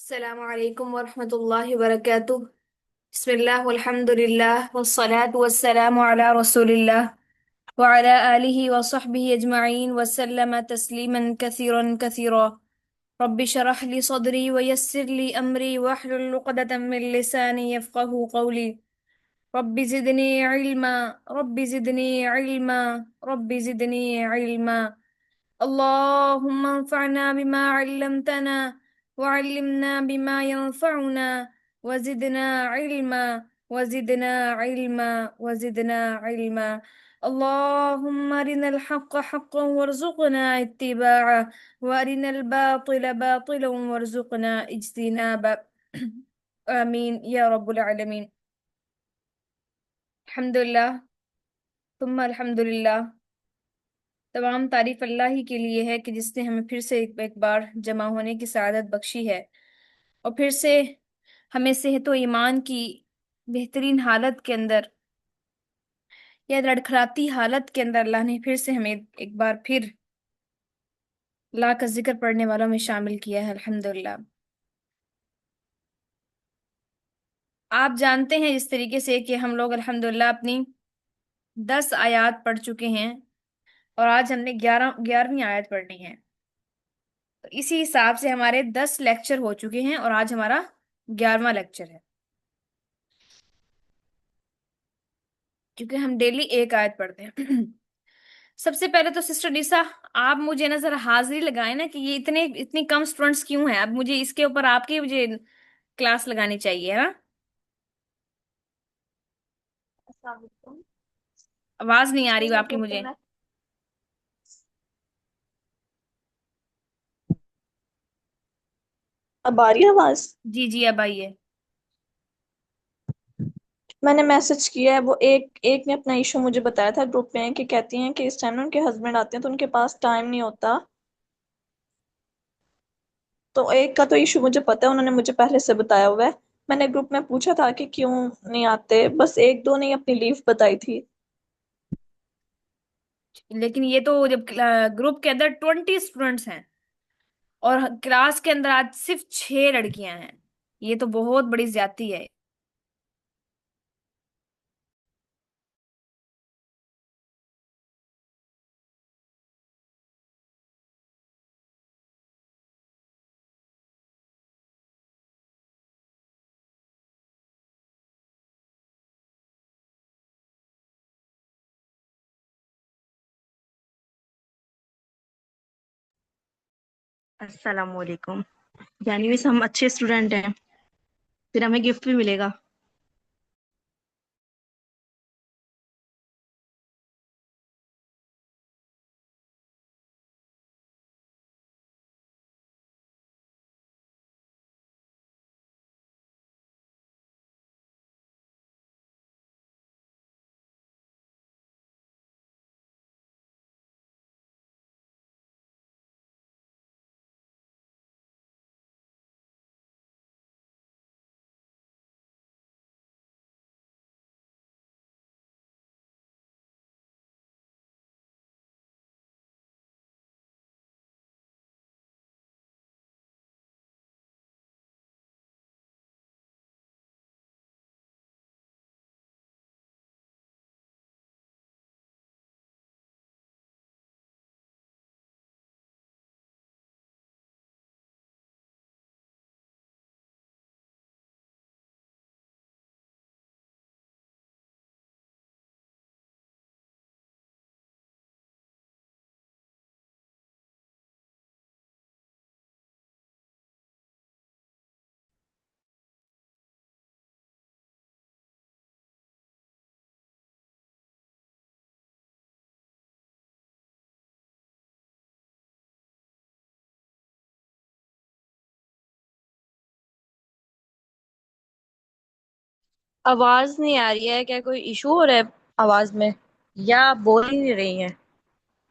السلام علیکم ورحمۃ اللہ وبرکاتہ۔ بسم اللہ والحمد للہ والصلاة والسلام علی رسول اللہ وعلى آلہ وصحبہ اجمعین وسلم تسلیما کثیرا کثیرا۔ رب شرح لی صدری ویسر لی امری واحلل عقدۃ من لسانی یفقهوا قولی۔ رب زدنی علما، رب زدنی علما، رب زدنی علما۔ اللهم انفعنا بما علمتنا وعلمنا بما ينفعنا وزدنا علما، وزدنا علما، وزدنا علما۔ اللهم أرنا الحق حقا وارزقنا اتباعه، وأرنا الباطل باطلا وارزقنا اجتنابه آمين يا رب العالمين۔ الحمد للہ ثم الحمد للہ، تمام تعریف اللہ ہی کے لیے ہے کہ جس نے ہمیں پھر سے ایک بار جمع ہونے کی سعادت بخشی ہے، اور پھر سے ہمیں صحت و ایمان کی بہترین حالت کے اندر یا لڑکھڑاتی حالت کے اندر اللہ نے پھر سے ہمیں ایک بار پھر اللہ کا ذکر پڑھنے والوں میں شامل کیا ہے، الحمدللہ۔ آپ جانتے ہیں اس طریقے سے کہ ہم لوگ الحمدللہ اپنی 10 آیات پڑھ چکے ہیں، اور آج ہم نے 11ویں آیت پڑھنی ہے۔ تو اسی حساب سے ہمارے 10 لیکچر ہو چکے ہیں، اور آج ہمارا 11واں لیکچر ہے، کیونکہ ہم ڈیلی ایک آیت پڑھتے ہیں۔ سب سے پہلے تو سسٹر نیسا، آپ مجھے نا ذرا حاضری لگائیں نا کہ یہ اتنی کم اسٹوڈنٹس کیوں ہیں۔ اب مجھے اس کے اوپر آپ کی مجھے کلاس لگانی چاہیے، ہاں۔ السلام علیکم۔ آواز نہیں آ رہی اسکول ہو میں آپ کی گروپ مجھے۔ میں اب آ رہی ہے آواز؟ جی جی اب آئیے۔ میں نے میسج کیا ہے، وہ ایک نے اپنا ایشو مجھے بتایا تھا گروپ میں، کہ کہتی ہیں کہ اس ٹائم نا ان کے ہسبینڈ آتے ہیں تو ان کے پاس ٹائم نہیں ہوتا۔ تو ایک کا تو ایشو مجھے پتا ہے، انہوں نے مجھے پہلے سے بتایا ہوا ہے۔ میں نے گروپ میں پوچھا تھا کہ کیوں نہیں آتے، بس ایک دو نے اپنی لیو بتائی تھی۔ لیکن یہ تو جب گروپ کے اندر 20 اسٹوڈنٹس ہیں اور کلاس کے اندر آج صرف 6 لڑکیاں ہیں، یہ تو بہت بڑی زیادتی ہے۔ السلام علیکم۔ یعنی ویسے ہم اچھے اسٹوڈینٹ ہیں، پھر ہمیں گفٹ بھی ملے گا۔ آواز نہیں آ رہی ہے، کیا کوئی ایشو ہو رہا ہے آواز میں، یا آپ بول ہی نہیں رہی ہیں؟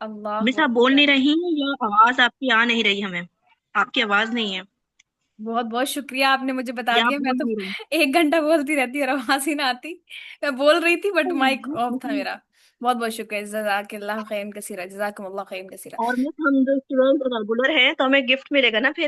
اللہ مس آپ بول اکبر۔ نہیں رہی ہیں یا آواز آپ کی آ نہیں رہی؟ ہمیں آپ کی آواز نہیں ہے، بہت بہت شکریہ، آپ نے مجھے بتا یا آپ دیا۔ میں بول تو نہیں رہی؟ 1 گھنٹہ بولتی رہتی اور آواز ہی نہ آتی۔ میں بول رہی تھی بٹ مائک آف تھا اور میرا۔ بہت بہت شکریہ، جزاک اللہ خیر کثیرہ، جزاکم اللہ خیر کثیرہ۔ مس ہم جو اسٹوڈینٹ ریگولر ہیں تو ہمیں گفٹ ملے گا نا پھر؟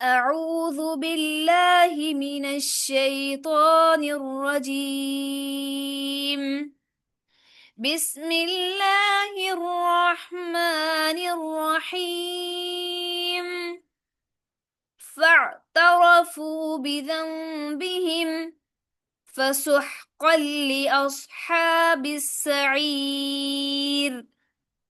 أعوذ بالله من الشيطان الرجيم. بسم الله الرحمن الرحيم. فاعترفوا بذنبهم فسحقا لأصحاب السعير.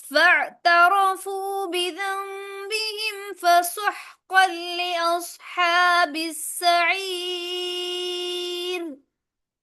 فاعترفوا بذنبهم فسحقا لأصحاب السعير.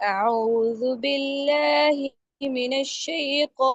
أعوذ بالله من الشيطان.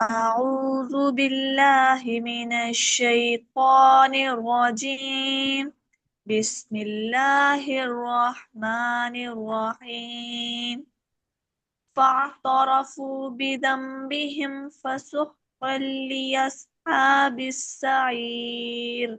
أعوذ بالله من الشيطان الرجيم بسم الله الرحمن الرحيم فاعترفوا بذنبهم فسحقا لأصحاب السعير.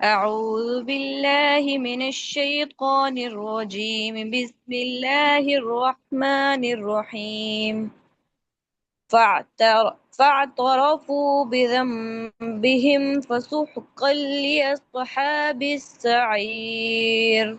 أعوذ بالله من الشيطان الرجيم بسم الله الرحمن الرحيم فاعترفوا بذنبهم فسحقا لأصحاب السعير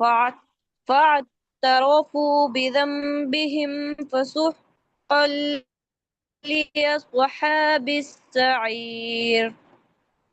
فاعت- فاعترفوا بذنبهم فسحقا لأصحاب السعير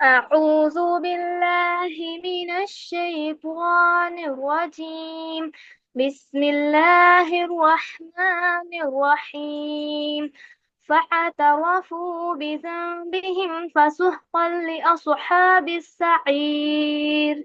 أعوذ بالله من الشيطان الرجيم بسم الله الرحمن الرحيم فاعترفوا بذنبهم فسحقا لأصحاب السعير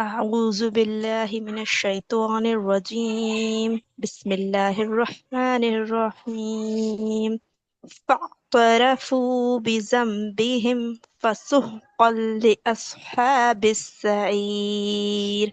أعوذ بالله من الشيطان الرجيم بسم الله الرحمن الرحيم فاعترفوا بذنبهم فسحقا لأصحاب السعير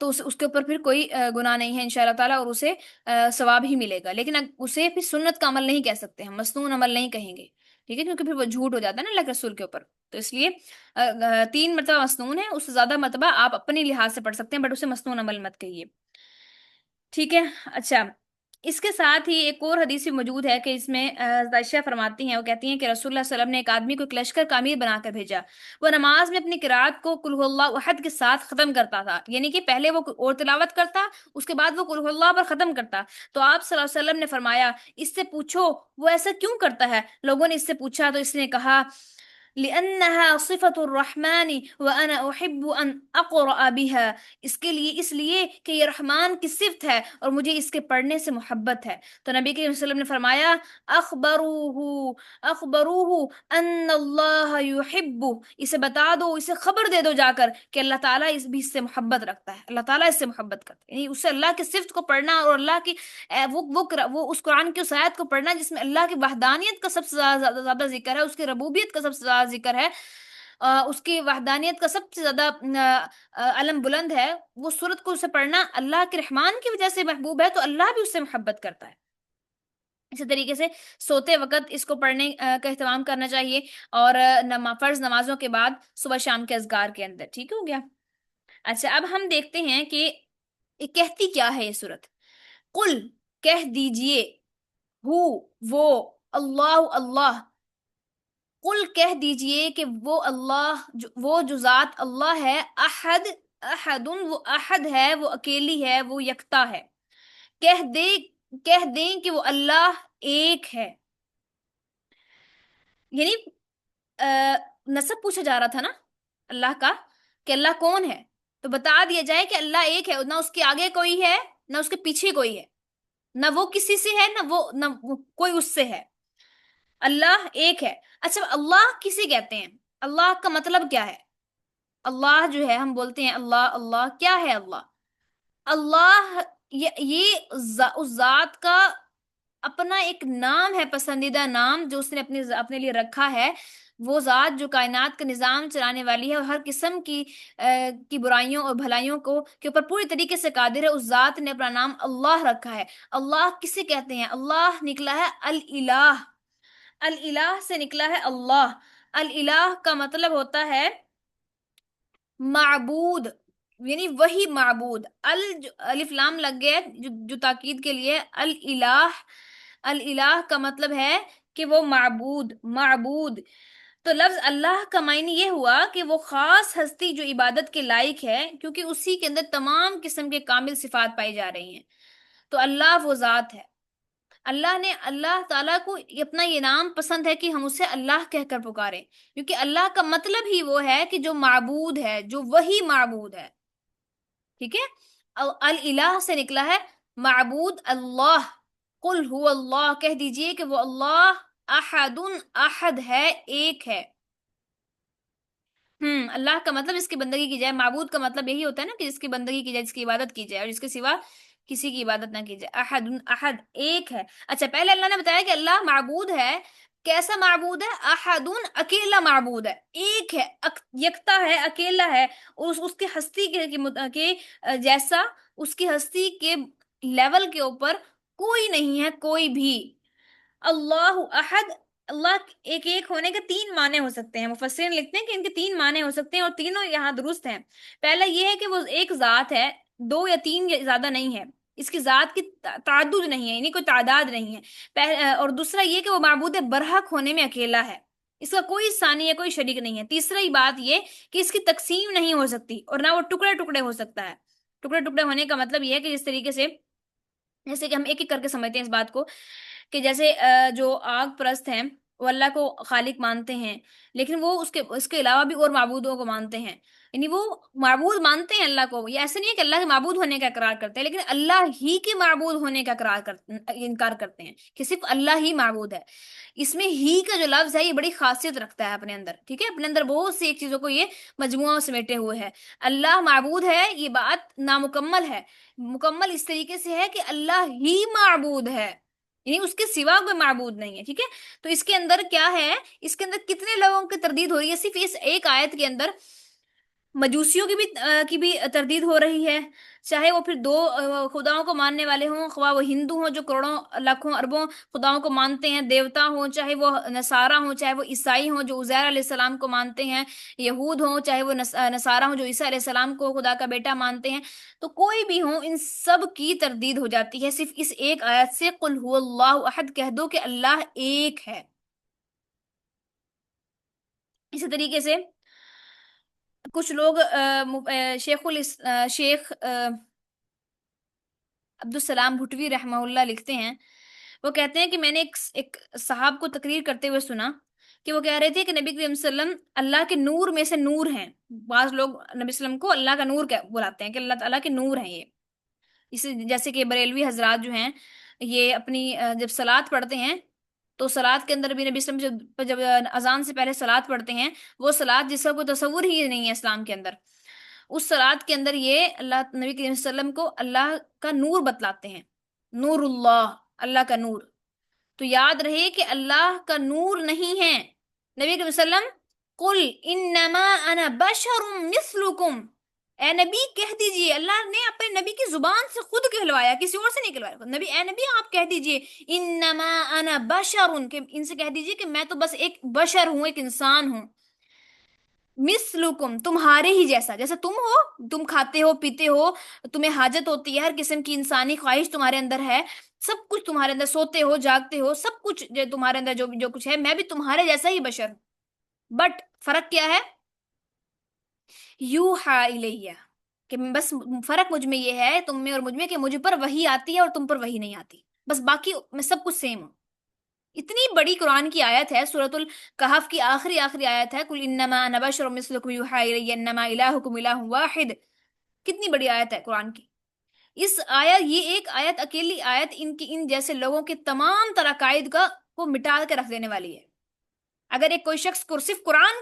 تو اس کے اوپر پھر کوئی گناہ نہیں ہے انشاءاللہ تعالیٰ، اور اسے ثواب ہی ملے گا. لیکن اسے پھر سنت کا عمل نہیں کہہ سکتے ہم، مسنون عمل نہیں کہیں گے، ٹھیک ہے، کیونکہ پھر وہ جھوٹ ہو جاتا ہے نا اللہ کے رسول کے اوپر. تو اس لیے 3 مرتبہ مسنون ہے، اس سے زیادہ مرتبہ آپ اپنے لحاظ سے پڑھ سکتے ہیں، بٹ اسے مسنون عمل مت کہیے، ٹھیک ہے. اچھا، اس کے ساتھ ہی ایک اور حدیث بھی موجود ہے کہ اس میں عائشہ فرماتی ہیں، وہ کہتی ہیں کہ رسول اللہ صلی اللہ علیہ وسلم نے ایک آدمی کو ایک لشکر کا امیر بنا کر بھیجا. وہ نماز میں اپنی قرات کو قل هو اللہ احد کے ساتھ ختم کرتا تھا، یعنی کہ پہلے وہ اور تلاوت کرتا، اس کے بعد وہ قل هو اللہ پر ختم کرتا. تو آپ صلی اللہ علیہ وسلم نے فرمایا اس سے پوچھو وہ ایسا کیوں کرتا ہے. لوگوں نے اس سے پوچھا تو اس نے کہا لأنها صفة الرحمن وأنا أحب أن أقرأ بها، اس لیے کہ یہ رحمان کی صفت ہے اور مجھے اس کے پڑھنے سے محبت ہے. تو نبی کریم صلی اللہ علیہ وسلم نے فرمایا اخبروه ان اللہ يحب، اسے بتا دو، اسے خبر دے دو جا کر کہ اللہ تعالیٰ اس سے محبت رکھتا ہے، اللہ تعالیٰ اس سے محبت کرتا ہے. یعنی اس سے اللہ کی صفت کو پڑھنا اور اللہ کی وہ اس قرآن کی اس آیت کو پڑھنا جس میں اللہ کی وحدانیت کا سب سے زیادہ ذکر ہے، اس کی ربوبیت کا سب سے زیادہ ذکر ہے، اس کی وحدانیت کا سب سے زیادہ علم بلند ہے، وہ سورت کو اسے پڑھنا اللہ کے رحمان کی وجہ سے محبوب ہے، تو اللہ بھی اس سے محبت کرتا ہے. اسی طریقے سے سوتے وقت اس کو پڑھنے کا اہتمام کرنا چاہیے، اور فرض نمازوں کے بعد صبح شام کے اذکار کے اندر. ٹھیک ہو گیا. اچھا، اب ہم دیکھتے ہیں کہ یہ کہتی کیا ہے یہ سورت. قل، کہہ دیجئے، ہو، وہ، اللہ، اللہ، قل کہہ دیجئے کہ وہ اللہ وہ جو ذات اللہ ہے، احد، احدن وہ احد ہے، وہ اکیلی ہے، وہ یکتا ہے. کہہ دیں کہ وہ اللہ ایک ہے. یعنی نسب پوچھا جا رہا تھا نا اللہ کا کہ اللہ کون ہے، تو بتا دیا جائے کہ اللہ ایک ہے، نہ اس کے آگے کوئی ہے نہ اس کے پیچھے کوئی ہے، نہ وہ کسی سے ہے نہ وہ کوئی اس سے ہے، اللہ ایک ہے. اچھا، اللہ کسے کہتے ہیں، اللہ کا مطلب کیا ہے؟ اللہ جو ہے ہم بولتے ہیں اللہ اللہ، کیا ہے اللہ؟ اللہ یہ اس ذات کا اپنا ایک نام ہے، پسندیدہ نام جو اس نے اپنے لیے رکھا ہے. وہ ذات جو کائنات کا نظام چلانے والی ہے اور ہر قسم کی برائیوں اور بھلائیوں کے اوپر پوری طریقے سے قادر ہے، اس ذات نے اپنا نام اللہ رکھا ہے. اللہ کسے کہتے ہیں؟ اللہ نکلا ہے الالہ، الالہ سے نکلا ہے اللہ. الالہ کا مطلب ہوتا ہے معبود، یعنی وہی معبود. الف لام لگ گیا جو تاکید کے لیے. الالہ، الالہ کا مطلب ہے کہ وہ معبود، معبود. تو لفظ اللہ کا معنی یہ ہوا کہ وہ خاص ہستی جو عبادت کے لائق ہے، کیونکہ اسی کے اندر تمام قسم کے کامل صفات پائی جا رہی ہیں. تو اللہ وہ ذات ہے. اللہ تعالیٰ کو اپنا یہ نام پسند ہے کہ ہم اسے اللہ کہہ کر پکاریں، کیونکہ اللہ کا مطلب ہی وہ ہے کہ جو معبود ہے، جو وہی معبود ہے. ٹھیک ہے. الالہ سے نکلا ہے معبود اللہ. قل هو اللہ، کہہ دیجئے کہ وہ اللہ احد، احد ہے، ایک ہے. اللہ کا مطلب اس کی بندگی کی جائے. معبود کا مطلب یہی ہوتا ہے نا کہ جس کی بندگی کی جائے، جس کی عبادت کی جائے اور جس کے سوا کسی کی عبادت نہ کی جائے. احد، احد، ایک ہے. اچھا، پہلے اللہ نے بتایا کہ اللہ معبود ہے. کیسا معبود ہے؟ احد، اکیلا معبود ہے، ایک ہے، یکتا ہے، اکیلا ہے. اس کی ہستی کے جیسا، اس کی ہستی کے لیول کے اوپر کوئی نہیں ہے، کوئی بھی. اللہ احد، اللہ ایک ہونے کے 3 معنی ہو سکتے ہیں. مفسرین لکھتے ہیں کہ ان کے 3 معنی ہو سکتے ہیں اور تینوں یہاں درست ہیں. پہلا یہ ہے کہ وہ ایک ذات ہے، 2 یا 3 یا زیادہ نہیں ہے، اس کی ذات کی تعدد نہیں ہے، یعنی کوئی تعداد نہیں ہے. اور دوسرا یہ کہ وہ معبود برحق ہونے میں اکیلا ہے، اس کا کوئی ثانی یا کوئی شریک نہیں ہے. تیسری بات یہ کہ اس کی تقسیم نہیں ہو سکتی اور نہ وہ ٹکڑے ٹکڑے ہو سکتا ہے. ٹکڑے ٹکڑے ہونے کا مطلب یہ ہے کہ جس طریقے سے، جیسے کہ ہم ایک ایک کر کے سمجھتے ہیں اس بات کو، کہ جیسے جو آگ پرست ہیں وہ اللہ کو خالق مانتے ہیں، لیکن وہ اس کے علاوہ بھی اور معبودوں کو مانتے ہیں. یعنی وہ معبود مانتے ہیں اللہ کو، یہ ایسے نہیں ہے کہ اللہ کے معبود ہونے کا اقرار کرتے ہیں، لیکن اللہ ہی کے معبود ہونے کا انکار کرتے ہیں کہ صرف اللہ ہی معبود ہے. اس میں ہی کا جو لفظ ہے یہ بڑی خاصیت رکھتا ہے اپنے اندر. ٹھیک ہے، اپنے اندر بہت سی ایک چیزوں کو یہ مجموعہ سمیٹے ہوئے ہے. اللہ معبود ہے، یہ بات نامکمل ہے. مکمل اس طریقے سے ہے کہ اللہ ہی معبود ہے، یعنی اس کے سوا کوئی معبود نہیں ہے. ٹھیک ہے. تو اس کے اندر کیا ہے، اس کے اندر کتنے لوگوں کی تردید ہو رہی ہے صرف اس ایک آیت کے اندر؟ مجوسیوں کی بھی تردید ہو رہی ہے، چاہے وہ پھر دو خداؤں کو ماننے والے ہوں، خواہ وہ ہندو ہوں جو کروڑوں لاکھوں اربوں خداؤں کو مانتے ہیں، دیوتا ہوں، چاہے وہ نصارہ ہوں، چاہے وہ عیسائی ہوں جو عزیر علیہ السلام کو مانتے ہیں، یہود ہوں، چاہے وہ نصارہ ہوں جو عیسیٰ علیہ السلام کو خدا کا بیٹا مانتے ہیں، تو کوئی بھی ہوں، ان سب کی تردید ہو جاتی ہے صرف اس ایک آیت سے، قل هو اللہ احد، کہہ دو کہ اللہ ایک ہے۔ اسی طریقے سے کچھ لوگ شیخ عبدالسلام بھٹوی رحمہ اللہ لکھتے ہیں، وہ کہتے ہیں کہ میں نے ایک صاحب کو تقریر کرتے ہوئے سنا کہ وہ کہہ رہے تھے کہ نبی کریم صلی اللہ علیہ وسلم اللہ کے نور میں سے نور ہیں۔ بعض لوگ نبی صلی اللہ علیہ وسلم کو اللہ کا نور بلاتے ہیں کہ اللہ تعالیٰ کے نور ہیں یہ، اسی جیسے کہ بریلوی حضرات جو ہیں یہ اپنی جب صلات پڑھتے ہیں تو صلات کے اندر بھی نبی صلی اللہ علیہ وسلم جب اذان سے پہلے صلات پڑھتے ہیں، وہ صلات جس کا کوئی تصور ہی نہیں ہے اسلام کے اندر، اس صلات کے اندر یہ اللہ نبی کریم صلی اللہ علیہ وسلم کو اللہ کا نور بتلاتے ہیں، نور اللہ، اللہ کا نور۔ تو یاد رہے کہ اللہ کا نور نہیں ہے۔ نبی کریم صلی اللہ علیہ وسلم قل انما انا بشر مثلکم، اے نبی کہہ دیجئے، اللہ نے اپنے نبی کی زبان سے خود کہلوایا، کسی اور سے نہیں کہلوایا، نبی اے نبی آپ کہہ دیجئے انما انا بشر، کہ ان سے کہہ دیجئے کہ میں تو بس ایک بشر ہوں، ایک انسان ہوں، مثلکم تمہارے ہی جیسا، جیسا تم ہو، تم کھاتے ہو پیتے ہو، تمہیں حاجت ہوتی ہے، ہر قسم کی انسانی خواہش تمہارے اندر ہے، سب کچھ تمہارے اندر، سوتے ہو جاگتے ہو، سب کچھ جو تمہارے اندر جو کچھ ہے، میں بھی تمہارے جیسا ہی بشر ہوں، بٹ فرق کیا ہے؟ یوحا الیہ، کہ بس فرق مجھ میں یہ ہے تم میں اور مجھ میں کہ مجھ پر وحی آتی ہے اور تم پر وحی نہیں آتی، بس باقی میں سب کچھ سیم ہوں۔ اتنی بڑی قرآن کی آیت ہے، سورۃ الکہف کی آخری آیت ہے، قل انما انا بشر مثلکم یوحی الی انما الہکم الہ واحد، کتنی بڑی آیت ہے قرآن کی۔ اس آیت، یہ ایک آیت، اکیلی آیت ان جیسے لوگوں کے تمام تر عقائد کو مٹا کے رکھ دینے والی ہے۔ اگر ایک کوئی شخص کو صرف قرآن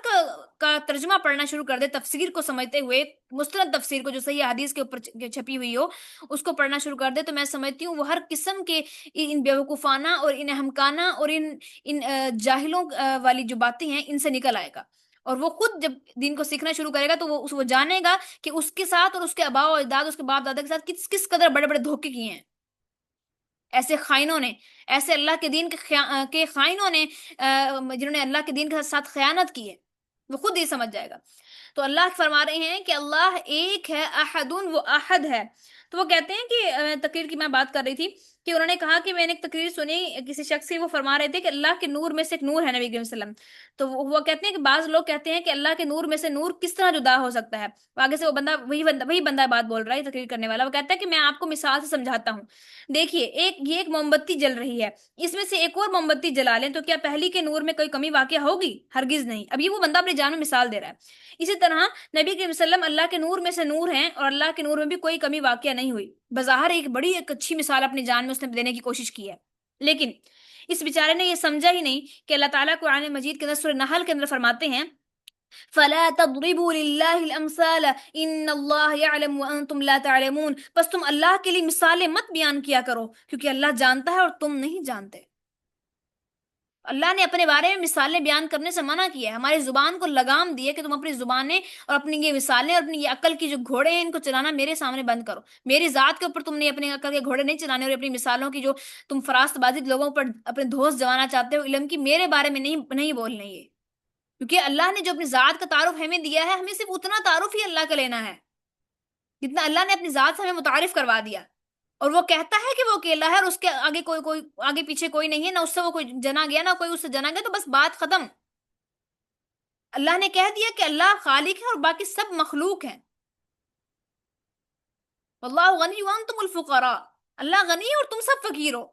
کا ترجمہ پڑھنا شروع کر دے، تفسیر کو سمجھتے ہوئے، مستند تفسیر کو جو صحیح حدیث کے اوپر چھپی ہوئی ہو اس کو پڑھنا شروع کر دے، تو میں سمجھتی ہوں وہ ہر قسم کے ان بیوقوفانہ اور ان احمقانہ اور ان جاہلوں والی جو باتیں ہیں ان سے نکل آئے گا، اور وہ خود جب دین کو سیکھنا شروع کرے گا تو وہ جانے گا کہ اس کے ساتھ اور اس کے آباء و اجداد، اس کے باپ دادا کے ساتھ کس قدر بڑے بڑے دھوکے کیے ہیں ایسے خائنوں نے، ایسے اللہ کے دین کے خائنوں نے، جنہوں نے اللہ کے دین کے ساتھ خیانت کی ہے، وہ خود یہ سمجھ جائے گا۔ تو اللہ فرما رہے ہیں کہ اللہ ایک ہے، احدن، وہ احد ہے۔ تو وہ کہتے ہیں کہ تقریر کی میں بات کر رہی تھی کہ انہوں نے کہا کہ میں نے ایک تقریر سنی کسی شخص سے، وہ فرما رہے تھے کہ اللہ کے نور میں سے ایک نور ہے نبی کریم صلی اللہ علیہ وسلم۔ تو وہ کہتے ہیں کہ بعض لوگ کہتے ہیں کہ اللہ کے نور میں سے نور کس طرح جدا ہو سکتا ہے، آگے سے وہ بندہ وہی بندہ بات بول رہا ہے، تقریر کرنے والا، وہ کہتا ہے کہ میں آپ کو مثال سے سمجھاتا ہوں۔ دیکھیے ایک موم بتی جل رہی ہے، اس میں سے ایک اور موم بتی جلا لیں تو کیا پہلی کے نور میں کوئی کمی واقع ہوگی؟ ہرگز نہیں۔ اب یہ وہ بندہ اپنی جان میں مثال دے رہا ہے۔ اسی طرح نبی کریم صلی اللہ علیہ وسلم اللہ کے نور میں سے نور ہیں، اور اللہ کے نور میں بھی کوئی کمی واقع نہیں ہوئی، بظاہر ایک اچھی مثال اپنی جان میں اس نے دینے کی کوشش کی ہے، لیکن اس بیچارے نے یہ سمجھا ہی نہیں کہ اللہ تعالیٰ قرآن مجید کے اندر سورہ نحل کے اندر فرماتے ہیں فَلَا تَضْرِبُوا لِلَّهِ الْأَمْثَالَ إِنَّ اللَّهَ يَعْلَمُ وَأَنْتُمْ لَا تَعْلَمُونَ، بس تم اللہ کے لیے مثالیں مت بیان کیا کرو کیونکہ اللہ جانتا ہے اور تم نہیں جانتے۔ اللہ نے اپنے بارے میں مثالیں بیان کرنے سے منع کیا ہے، ہماری زبان کو لگام دی ہے کہ تم اپنی زبانیں اور اپنی یہ مثالیں اور اپنی یہ عقل کی جو گھوڑے ہیں ان کو چلانا میرے سامنے بند کرو، میری ذات کے اوپر تم نے اپنی عقل کے گھوڑے نہیں چلانے، اور اپنی مثالوں کی جو تم فراست بازی لوگوں پر اپنے دوست جمانا چاہتے ہو علم کی، میرے بارے میں نہیں بولنے یہ، کیونکہ اللہ نے جو اپنی ذات کا تعارف ہمیں دیا ہے، ہمیں صرف اتنا تعارف ہی اللہ کا لینا ہے جتنا اللہ نے اپنی ذات سے ہمیں متعارف کروا دیا، اور وہ کہتا ہے کہ وہ اکیلا ہے اور اس کے آگے کوئی آگے پیچھے کوئی نہیں ہے، نہ اس سے وہ کوئی جنا گیا نہ کوئی اس سے جنا گیا، تو بس بات ختم۔ اللہ نے کہہ دیا کہ اللہ خالق ہے اور باقی سب مخلوق ہیں۔ واللہ غنی وانتم الفقراء، اللہ غنی ہے اور تم سب فقیر ہو۔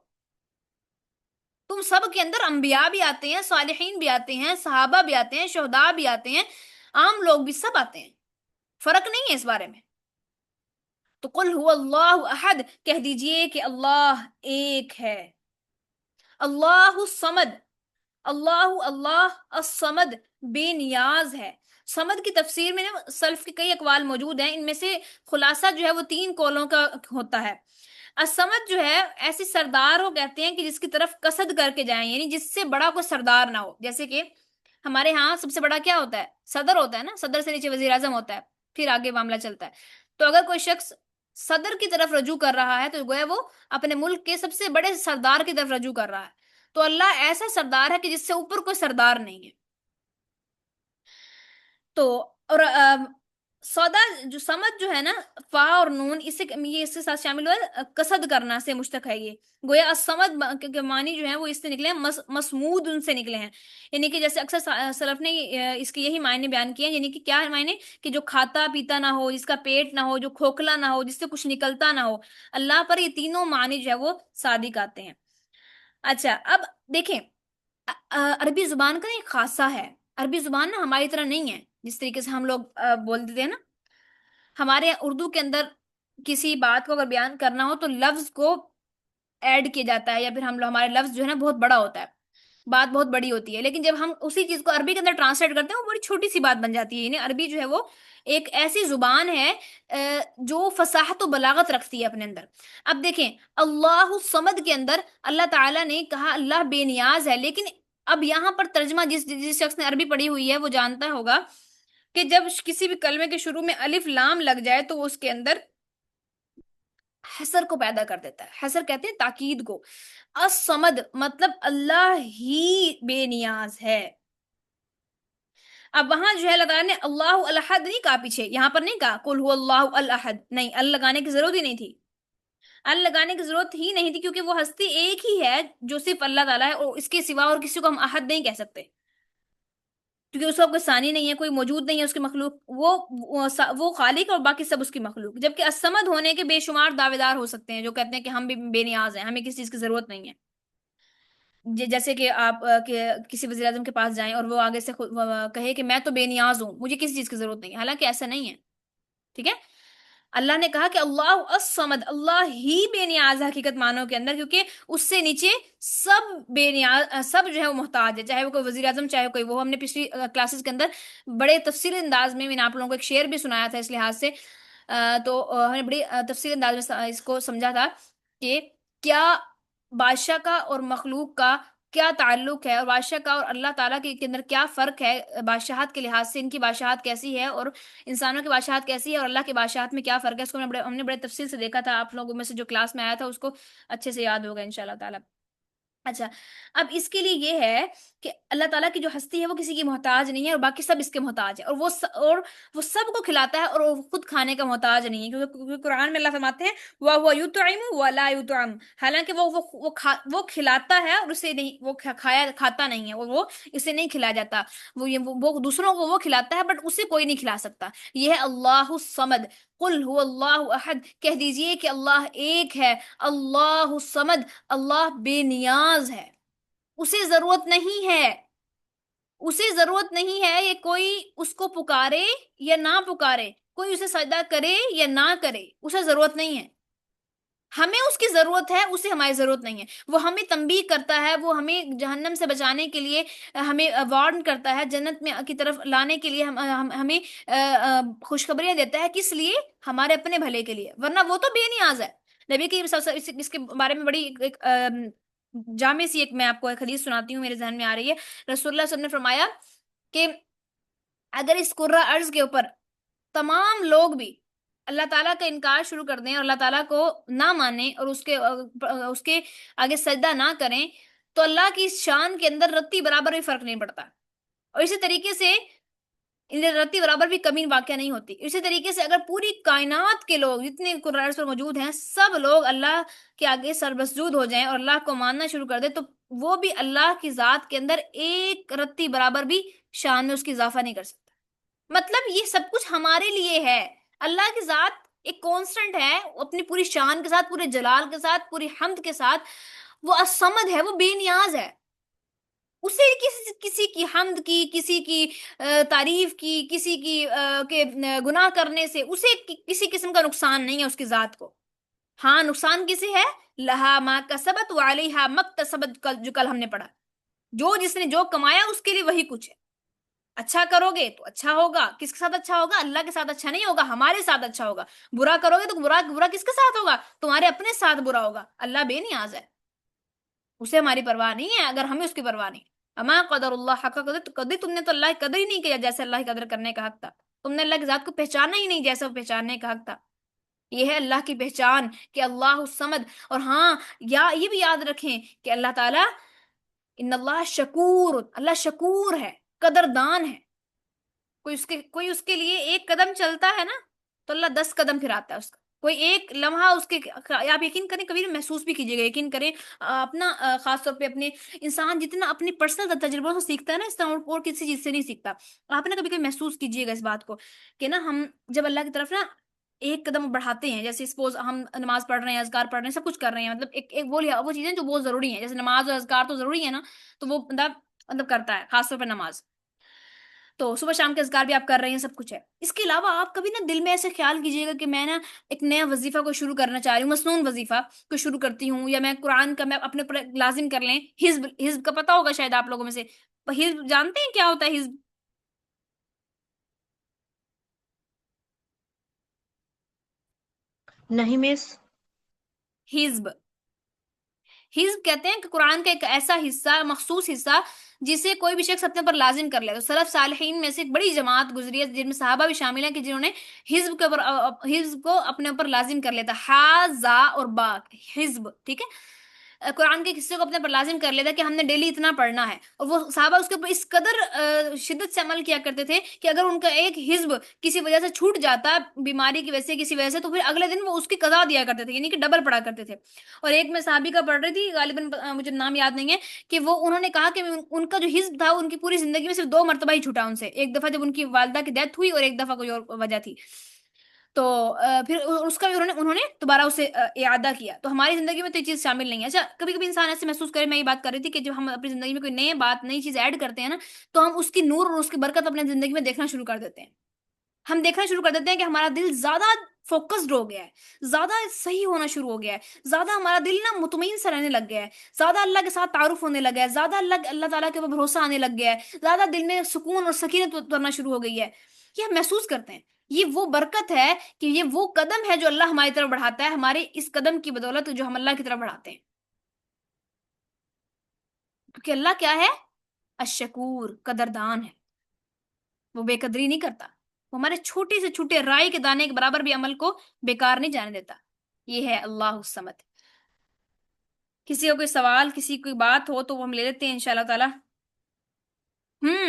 تم سب کے اندر انبیاء بھی آتے ہیں، صالحین بھی آتے ہیں، صحابہ بھی آتے ہیں، شہداء بھی آتے ہیں، عام لوگ بھی سب آتے ہیں، فرق نہیں ہے اس بارے میں۔ تو قل هو اللہ احد، کہہ دیجئے کہ اللہ ایک ہے، اللہ الصمد، اللہ الصمد بے نیاز ہے۔ صمد کی تفسیر میں سلف کے کئی اقوال موجود ہیں، ان میں سے خلاصہ جو ہے وہ 3 قولوں کا ہوتا ہے۔ الصمد جو ہے ایسی سردار کو کہتے ہیں کہ جس کی طرف قصد کر کے جائیں، یعنی جس سے بڑا کوئی سردار نہ ہو، جیسے کہ ہمارے ہاں سب سے بڑا کیا ہوتا ہے؟ صدر ہوتا ہے نا، صدر سے نیچے وزیر اعظم ہوتا ہے، پھر آگے معاملہ چلتا ہے. تو اگر کوئی شخص صدر کی طرف رجوع کر رہا ہے تو گویا وہ اپنے ملک کے سب سے بڑے سردار کی طرف رجوع کر رہا ہے. تو اللہ ایسا سردار ہے کہ جس سے اوپر کوئی سردار نہیں ہے. تو اور سودا جو سمجھ جو ہے نا، فا اور نون اس سے یہ اس کے ساتھ شامل ہوا ہے، قصد کرنا سے مشتق ہے. یہ گویا الصمد کے معنی جو ہے وہ اس سے نکلے ہیں، مسمود ان سے نکلے ہیں. یعنی کہ جیسے اکثر سلف نے اس کے یہی معنی بیان کیے ہیں. یعنی کہ کیا معنی؟ کہ جو کھاتا پیتا نہ ہو، جس کا پیٹ نہ ہو، جو کھوکھلا نہ ہو، جس سے کچھ نکلتا نہ ہو. اللہ پر یہ تینوں معنی جو ہے وہ صادق آتے ہیں. اچھا اب دیکھیں، عربی زبان کا ایک خاصہ ہے. عربی زبان نا ہماری طرح نہیں ہے جس طریقے سے ہم لوگ بولتے تھے نا. ہمارے اردو کے اندر کسی بات کو اگر بیان کرنا ہو تو لفظ کو ایڈ کیا جاتا ہے، یا پھر ہمارے لفظ جو ہے نا بہت بڑا ہوتا ہے، بات بہت بڑی ہوتی ہے. لیکن جب ہم اسی چیز کو عربی کے اندر ٹرانسلیٹ کرتے ہیں وہ بڑی چھوٹی سی بات بن جاتی ہے. یعنی عربی جو ہے وہ ایک ایسی زبان ہے جو فصاحت و بلاغت رکھتی ہے اپنے اندر. اب دیکھیں، اللہ الصمد کے اندر اللہ تعالیٰ نے کہا اللہ بے نیاز ہے، لیکن اب یہاں پر ترجمہ جس شخص نے عربی پڑھی ہوئی ہے وہ جانتا ہوگا کہ جب کسی بھی کلمے کے شروع میں الف لام لگ جائے تو وہ اس کے اندر حسر کو پیدا کر دیتا ہے. حسر کہتے ہیں تاکید کو. الصمد مطلب اللہ ہی بے نیاز ہے. اب وہاں جو ہے اللہ تعالیٰ نے اللہ الاحد نہیں کہا، پیچھے یہاں پر نہیں کہا قل هو اللہ الاحد، نہیں، ال لگانے کی ضرورت ہی نہیں تھی. ال لگانے کی ضرورت ہی نہیں تھی کیونکہ وہ ہستی ایک ہی ہے جو صرف اللہ تعالیٰ ہے، اور اس کے سوا اور کسی کو ہم احد نہیں کہہ سکتے کیونکہ اس کا کوئی ثانی نہیں ہے، کوئی موجود نہیں ہے اس کی مخلوق. وہ خالق اور باقی سب اس کی مخلوق. جبکہ الصمد ہونے کے بے شمار دعوے دار ہو سکتے ہیں جو کہتے ہیں کہ ہم بھی بے نیاز ہیں، ہمیں کسی چیز کی ضرورت نہیں ہے. جیسے کہ آپ کسی وزیر اعظم کے پاس جائیں اور وہ آگے سے کہے کہ میں تو بے نیاز ہوں، مجھے کسی چیز کی ضرورت نہیں ہے، حالانکہ ایسا نہیں ہے. ٹھیک ہے. اللہ نے کہا کہ اللہ الصمد، اللہ ہی بے نیاز ہے حقیقت معنوں کے اندر، کیونکہ اس سے نیچے سب بے نیاز، سب جو ہے وہ محتاج ہے، چاہے وہ کوئی وزیر اعظم، چاہے کوئی وہ. ہم نے پچھلی کلاسز کے اندر بڑے تفصیلی انداز میں آپ لوگوں کو ایک شعر بھی سنایا تھا اس لحاظ سے. تو ہم نے بڑی تفصیلی انداز میں اس کو سمجھا تھا کہ کیا بادشاہ کا اور مخلوق کا کیا تعلق ہے، اور بادشاہ کا اور اللہ تعالیٰ کے اندر کیا فرق ہے بادشاہت کے لحاظ سے. ان کی بادشاہت کیسی ہے اور انسانوں کی بادشاہت کیسی ہے، اور اللہ کی بادشاہت میں کیا فرق ہے. اس کو ہم نے بڑے تفصیل سے دیکھا تھا. آپ لوگوں میں سے جو کلاس میں آیا تھا اس کو اچھے سے یاد ہوگا انشاءاللہ تعالیٰ. اچھا اب اس کے لیے یہ ہے کہ اللہ تعالیٰ کی جو ہستی ہے وہ کسی کی محتاج نہیں ہے، اور باقی سب اس کے محتاج ہے، اور وہ سب کو کھلاتا ہے اور وہ خود کھانے کا محتاج نہیں ہے. کیونکہ قرآن میں اللہ فرماتے ہیں وَهُوَ يُطْعِمُ وَلَا يُطْعَمُ، حالانکہ وہ کھلاتا ہے اور اسے نہیں، وہ کھاتا نہیں ہے، اور وہ اسے نہیں کھلایا جاتا. وہ دوسروں کو وہ کھلاتا ہے بٹ اسے کوئی نہیں کھلا سکتا. یہ ہے اللہ الصمد. قل هو اللہ احد، کہہ دیجئے کہ اللہ ایک ہے. اللہ الصمد، اللہ بے نیاز ہے، اسے ضرورت نہیں ہے. اسے ضرورت نہیں ہے یہ کوئی اس کو پکارے یا نہ پکارے، کوئی اسے سجدہ کرے یا نہ کرے، اسے ضرورت نہیں ہے. ہمیں اس کی ضرورت ہے، اسے ہماری ضرورت نہیں ہے. وہ ہمیں تنبیہ کرتا ہے، وہ ہمیں جہنم سے بچانے کے لیے ہمیں وارن کرتا ہے، جنت میں کی طرف لانے کے لیے ہمیں خوشخبریاں دیتا ہے. کس لیے؟ ہمارے اپنے بھلے کے لیے، ورنہ وہ تو بے نیاز ہے. نبی کی اس کے بارے میں بڑی ایک جامع سی میں آپ کو ایک حدیث سناتی ہوں، میرے ذہن میں آ رہی ہے. رسول اللہ صلی اللہ علیہ وسلم نے فرمایا کہ اگر اس کرہ ارض کے اوپر تمام لوگ بھی اللہ تعالیٰ کا انکار شروع کر دیں اور اللہ تعالیٰ کو نہ مانیں اور اس کے آگے سجدہ نہ کریں تو اللہ کی شان کے اندر رتی برابر بھی فرق نہیں پڑتا، اور اسی طریقے سے رتی برابر بھی کمی واقع نہیں ہوتی. اسی طریقے سے اگر پوری کائنات کے لوگ جتنے قرآن پر موجود ہیں سب لوگ اللہ کے آگے سربسجود ہو جائیں اور اللہ کو ماننا شروع کر دیں تو وہ بھی اللہ کی ذات کے اندر ایک رتی برابر بھی شان میں اس کی اضافہ نہیں کر سکتا. مطلب یہ سب کچھ ہمارے لیے ہے. اللہ کی ذات ایک کانسٹنٹ ہے، اپنی پوری شان کے ساتھ، پورے جلال کے ساتھ، پوری حمد کے ساتھ. وہ الصمد ہے، وہ بے نیاز ہے. اسے کسی کی حمد کی، کسی کی تعریف کی، کسی کی گناہ کرنے سے اسے کسی قسم کا نقصان نہیں ہے اس کی ذات کو. ہاں نقصان کسے ہے؟ لہا ما کسبت وعلیہا مکتسبت، جو کل ہم نے پڑھا، جس نے جو کمایا اس کے لیے وہی کچھ ہے. اچھا کرو گے تو اچھا ہوگا. کس کے ساتھ اچھا ہوگا؟ اللہ کے ساتھ اچھا نہیں ہوگا، ہمارے ساتھ اچھا ہوگا. برا کرو گے تو برا کس کے ساتھ ہوگا؟ تمہارے اپنے ساتھ برا ہوگا. اللہ بے نیاز ہے، اسے ہماری پرواہ نہیں ہے اگر ہمیں اس کی پرواہ نہیں. اما قدر اللہ حق قدر، تم نے تو اللہ کی قدر ہی نہیں کیا جیسے اللہ کی قدر کرنے کا حق تھا. تم نے اللہ کی ذات کو پہچانا ہی نہیں جیسا وہ پہچاننے کا حق تھا. یہ ہے اللہ کی پہچان کہ اللہ الصمد. اور ہاں، یہ بھی یاد رکھیں کہ اللہ تعالیٰ ان اللہ شکور، اللہ شکور ہے، قدردان ہے. کوئی اس کے لیے ایک قدم چلتا ہے نا تو اللہ 10 قدم پھر آتا ہے اس کا. کوئی ایک لمحہ اس کے، آپ یقین کریں، کبھی محسوس بھی کیجیے گا، یقین کریں اپنا خاص طور پہ اپنے انسان جتنا اپنی پرسنل تجربوں سے سیکھتا ہے نا، اس طرح اور کسی چیز سے نہیں سیکھتا. آپ نے کبھی کبھی محسوس کیجیے گا اس بات کو کہ نا ہم جب اللہ کی طرف نا ایک قدم بڑھاتے ہیں، جیسے سپوز ہم نماز پڑھ رہے ہیں، اذکار پڑھ رہے ہیں، سب کچھ کر رہے ہیں، مطلب ایک وہ چیزیں جو بہت ضروری ہیں، جیسے نماز اور اذکار تو ضروری ہے نا، تو وہ بندہ مطلب کرتا ہے، خاص طور پہ نماز. تو صبح شام کے اذکار بھی آپ کر رہے ہیں، سب کچھ ہے. اس کے علاوہ آپ کبھی نا دل میں ایسے خیال کیجیے گا کہ میں نا ایک نیا وظیفہ کو شروع کرنا چاہ رہی ہوں، مسنون وظیفہ کو شروع کرتی ہوں، یا میں قرآن کا میں اپنے اوپر لازم کر لیں. حزب کا پتا ہوگا شاید آپ لوگوں میں سے. حزب جانتے ہیں کیا ہوتا ہے حزب؟ نہیں مس. حزب حزب کہتے ہیں کہ قرآن کا ایک ایسا حصہ، مخصوص حصہ جسے کوئی بھی شخص اپنے پر لازم کر لے. تو سلف صالحین میں سے ایک بڑی جماعت گزری ہے جن میں صحابہ بھی شامل ہیں کہ جنہوں نے حزب کو اپنے اوپر لازم کر لیتا. ہا زا اور با، حزب، ٹھیک ہے. قرآن کے حصے کو اپنے پر لازم کر لیتا کہ ہم نے ڈیلی اتنا پڑھنا ہے. اور وہ صحابہ اس کے اوپر اس قدر شدت سے عمل کیا کرتے تھے کہ اگر ان کا ایک حزب کسی وجہ سے چھوٹ جاتا، بیماری کی وجہ سے، کسی وجہ سے، تو پھر اگلے دن وہ اس کی قضا دیا کرتے تھے، یعنی کہ ڈبل پڑھا کرتے تھے. اور ایک میں صحابی کا پڑھ رہی تھی، غالباً مجھے نام یاد نہیں ہے، کہ وہ انہوں نے کہا کہ ان کا جو حزب تھا ان کی پوری زندگی میں صرف 2 مرتبہ ہی چھوٹا ان سے. ایک دفعہ جب ان کی والدہ کی ڈیتھ ہوئی، اور ایک دفعہ کوئی اور وجہ تھی. تو پھر اس کا بھی انہوں نے دوبارہ اسے اعادہ کیا. تو ہماری زندگی میں تو یہ چیز شامل نہیں ہے. اچھا، کبھی کبھی انسان ایسے محسوس کرے، میں یہ بات کر رہی تھی کہ جب ہم اپنی زندگی میں کوئی نئی چیز ایڈ کرتے ہیں نا، تو ہم اس کی نور اور اس کی برکت اپنی زندگی میں دیکھنا شروع کر دیتے ہیں. ہم دیکھنا شروع کر دیتے ہیں کہ ہمارا دل زیادہ فوکسڈ ہو گیا ہے، زیادہ صحیح ہونا شروع ہو گیا ہے، زیادہ ہمارا دل نا مطمئن سے رہنے لگ گیا ہے، زیادہ اللہ کے ساتھ تعارف ہونے لگا ہے، زیادہ اللہ تعالیٰ کے اوپر بھروسہ آنے لگ گیا ہے، زیادہ دل میں سکون اور سکینت اترنا شروع ہو گئی ہے. یہ ہم محسوس کرتے ہیں. یہ وہ برکت ہے کہ یہ وہ قدم ہے جو اللہ ہماری طرف بڑھاتا ہے، ہمارے اس قدم کی بدولت جو ہم اللہ کی طرف بڑھاتے ہیں. کیونکہ اللہ کیا ہے؟ الشکور، قدردان ہے. وہ بے قدری نہیں کرتا. وہ ہمارے چھوٹے سے چھوٹے رائی کے دانے کے برابر بھی عمل کو بیکار نہیں جانے دیتا. یہ ہے اللہ الصمد. کسی کو کوئی سوال، کسی کوئی بات ہو تو وہ ہم لے لیتے ہیں انشاءاللہ تعالی.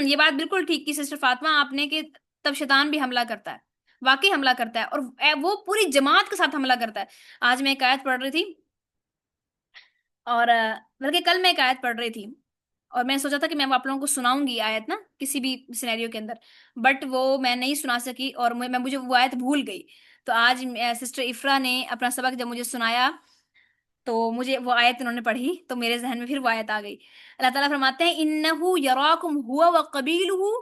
یہ بات بالکل ٹھیک کی سسٹر فاطمہ آپ نے کہ تب شیطان بھی حملہ کرتا ہے، واقعی حملہ کرتا ہے، اور وہ پوری جماعت کے ساتھ حملہ کرتا ہے. آج میں ایک آیت پڑھ رہی تھی، اور بلکہ کل میں ایک آیت پڑھ رہی تھی، اور میں نے سوچا تھا کہ میں آپ لوگوں کو سناؤں گی آیت نا کسی بھی سینیریو کے اندر، بٹ وہ میں نہیں سنا سکی، اور مجھے وہ آیت بھول گئی. تو آج سسٹر افرا نے اپنا سبق جب مجھے سنایا تو مجھے وہ آیت انہوں نے پڑھی تو میرے ذہن میں پھر وہ آیت آ گئی. اللہ تعالیٰ فرماتے ہیں انہو یراکم ہوا وقبیلہ،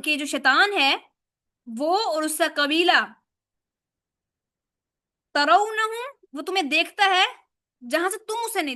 کہ جو شیطان ہے وہ اور اس کا قبیلہ، ترونہم، وہ تمہیں دیکھتا ہے جہاں سے تم اسے نہیں